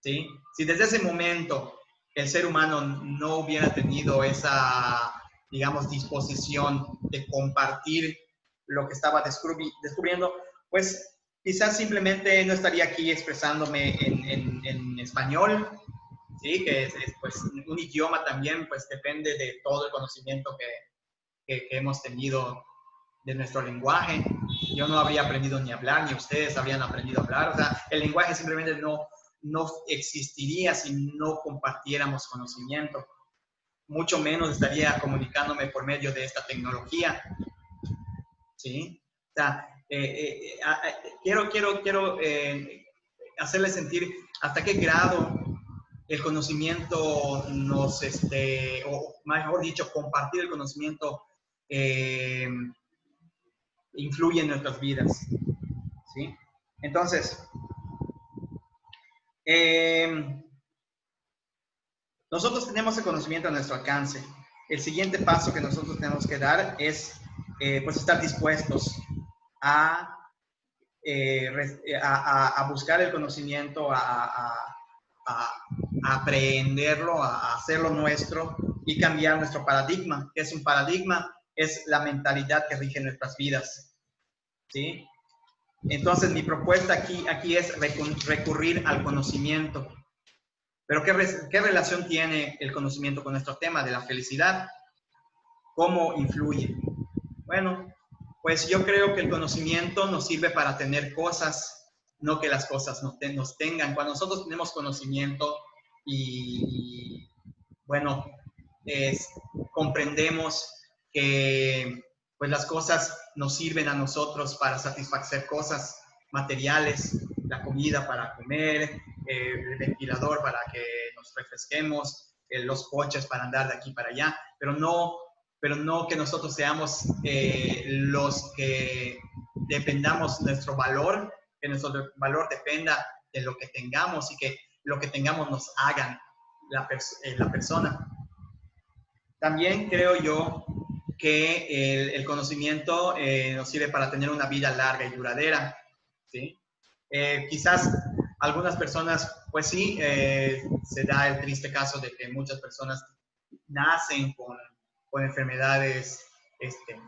¿Sí? Si desde ese momento el ser humano no hubiera tenido esa, digamos, disposición de compartir lo que estaba descubriendo, pues quizás simplemente no estaría aquí expresándome en español, ¿sí? Que es pues, un idioma también, pues depende de todo el conocimiento que hemos tenido de nuestro lenguaje. Yo no habría aprendido ni a hablar, ni ustedes habrían aprendido a hablar. O sea, el lenguaje simplemente no existiría si no compartiéramos conocimiento. Mucho menos estaría comunicándome por medio de esta tecnología. ¿Sí? sea, quiero hacerles sentir hasta qué grado el conocimiento nos, o mejor dicho, compartir el conocimiento influye en nuestras vidas, ¿sí? Entonces, nosotros tenemos el conocimiento a nuestro alcance. El siguiente paso que nosotros tenemos que dar es, pues, estar dispuestos a buscar el conocimiento, a aprenderlo, a hacerlo nuestro y cambiar nuestro paradigma. ¿Qué es un paradigma? Es la mentalidad que rige nuestras vidas, ¿sí? Entonces, mi propuesta aquí es recurrir al conocimiento. Pero ¿qué relación tiene el conocimiento con nuestro tema de la felicidad? ¿Cómo influye? Bueno, pues yo creo que el conocimiento nos sirve para tener cosas, no que las cosas nos tengan. Cuando nosotros tenemos conocimiento y bueno, comprendemos que pues las cosas nos sirven a nosotros para satisfacer cosas materiales, la comida para comer, el ventilador para que nos refresquemos, los coches para andar de aquí para allá, pero no que nosotros seamos los que dependamos nuestro valor, que nuestro valor dependa de lo que tengamos y que lo que tengamos nos hagan la persona. También creo yo que el conocimiento nos sirve para tener una vida larga y duradera, ¿sí? Quizás algunas personas, pues sí, se da el triste caso de que muchas personas nacen con enfermedades,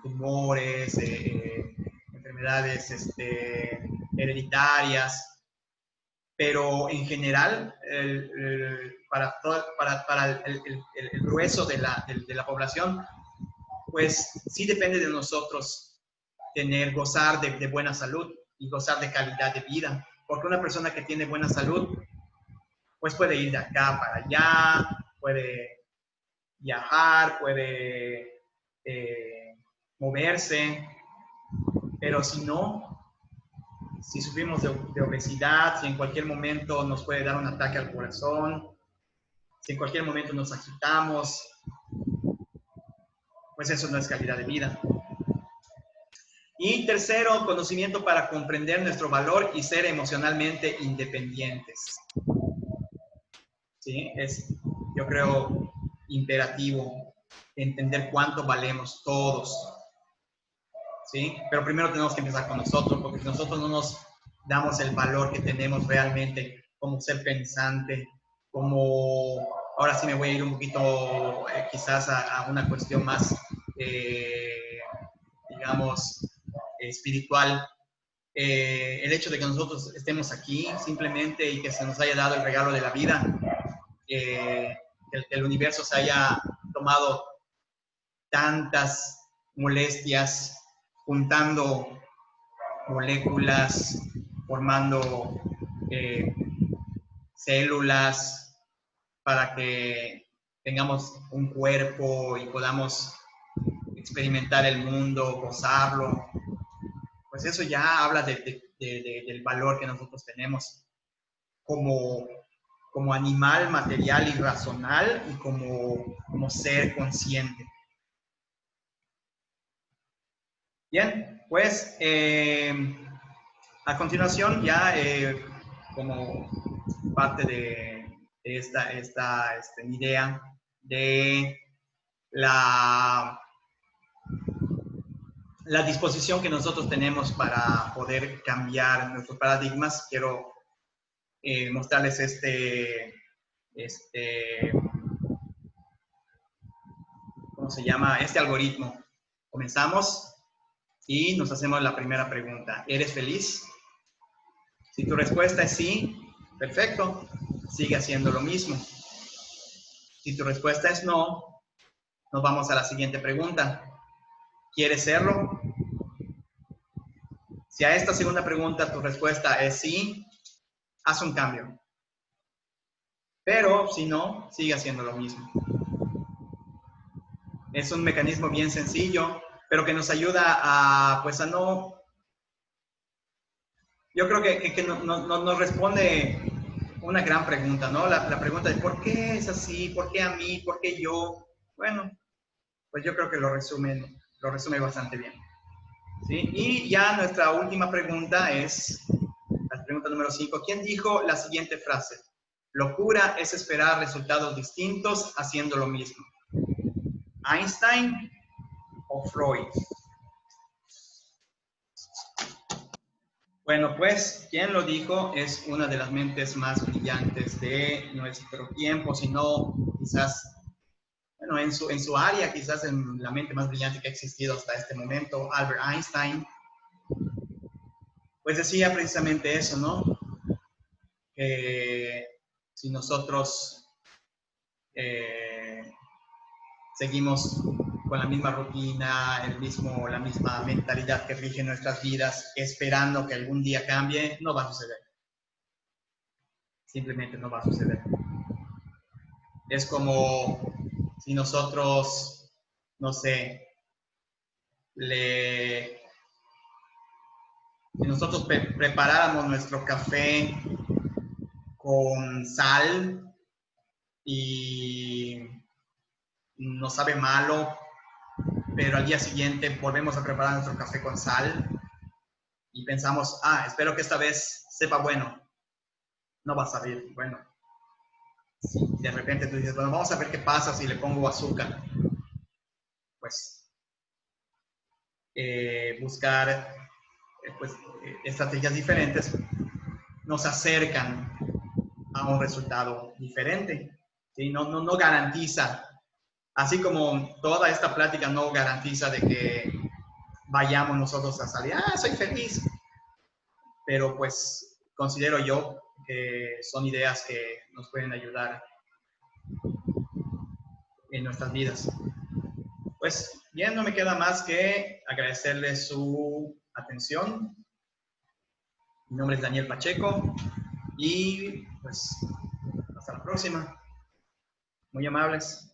tumores, enfermedades hereditarias, pero en general, para el grueso de la población, pues sí depende de nosotros gozar de buena salud y gozar de calidad de vida, porque una persona que tiene buena salud, pues puede ir de acá para allá, puede viajar, puede moverse, pero si no, si sufrimos de obesidad, si en cualquier momento nos puede dar un ataque al corazón, si en cualquier momento nos agitamos, pues eso no es calidad de vida. Y tercero, conocimiento para comprender nuestro valor y ser emocionalmente independientes. ¿Sí? Es, yo creo, imperativo entender cuánto valemos todos. ¿Sí? Pero primero tenemos que empezar con nosotros, porque si nosotros no nos damos el valor que tenemos realmente como ser pensante, como, ahora sí me voy a ir un poquito quizás a una cuestión más, digamos, espiritual. El hecho de que nosotros estemos aquí simplemente y que se nos haya dado el regalo de la vida, que el universo se haya tomado tantas molestias juntando moléculas, formando células para que tengamos un cuerpo y podamos experimentar el mundo, gozarlo. Pues eso ya habla del valor que nosotros tenemos como animal material y racional y como ser consciente. Bien, pues a continuación ya como parte de esta idea de la disposición que nosotros tenemos para poder cambiar nuestros paradigmas, quiero mostrarles ¿cómo se llama? Este algoritmo. Comenzamos y nos hacemos la primera pregunta. ¿Eres feliz? Si tu respuesta es sí, perfecto, sigue haciendo lo mismo. Si tu respuesta es no, nos vamos a la siguiente pregunta. ¿Quieres serlo? Si a esta segunda pregunta tu respuesta es sí, haz un cambio. Pero si no, sigue haciendo lo mismo. Es un mecanismo bien sencillo, pero que nos ayuda a no yo creo que nos responde una gran pregunta, ¿no? La pregunta de ¿por qué es así? ¿Por qué a mí? ¿Por qué yo? Bueno, pues yo creo que lo resume bastante bien. ¿Sí? Y ya nuestra última pregunta es, la pregunta número 5. ¿Quién dijo la siguiente frase? Locura es esperar resultados distintos haciendo lo mismo. ¿Einstein o Freud? Bueno, pues quien lo dijo es una de las mentes más brillantes de nuestro tiempo, si no quizás, bueno, en su área, quizás en la mente más brillante que ha existido hasta este momento, Albert Einstein, pues decía precisamente eso, ¿no? Que si nosotros seguimos con la misma rutina, la misma mentalidad que rige nuestras vidas, esperando que algún día cambie, no va a suceder. Simplemente no va a suceder. Es como si nosotros, no sé, si nosotros preparáramos nuestro café con sal y nos sabe malo, pero al día siguiente volvemos a preparar nuestro café con sal y pensamos, espero que esta vez sepa bueno. No va a saber bueno. Si de repente tú dices, bueno, vamos a ver qué pasa si le pongo azúcar. Pues buscar estrategias diferentes nos acercan a un resultado diferente. ¿Sí? No garantiza, así como toda esta plática no garantiza de que vayamos nosotros a salir, soy feliz, pero pues considero yo que son ideas que nos pueden ayudar en nuestras vidas. Pues bien, no me queda más que agradecerles su atención. Mi nombre es Daniel Pacheco y pues hasta la próxima. Muy amables.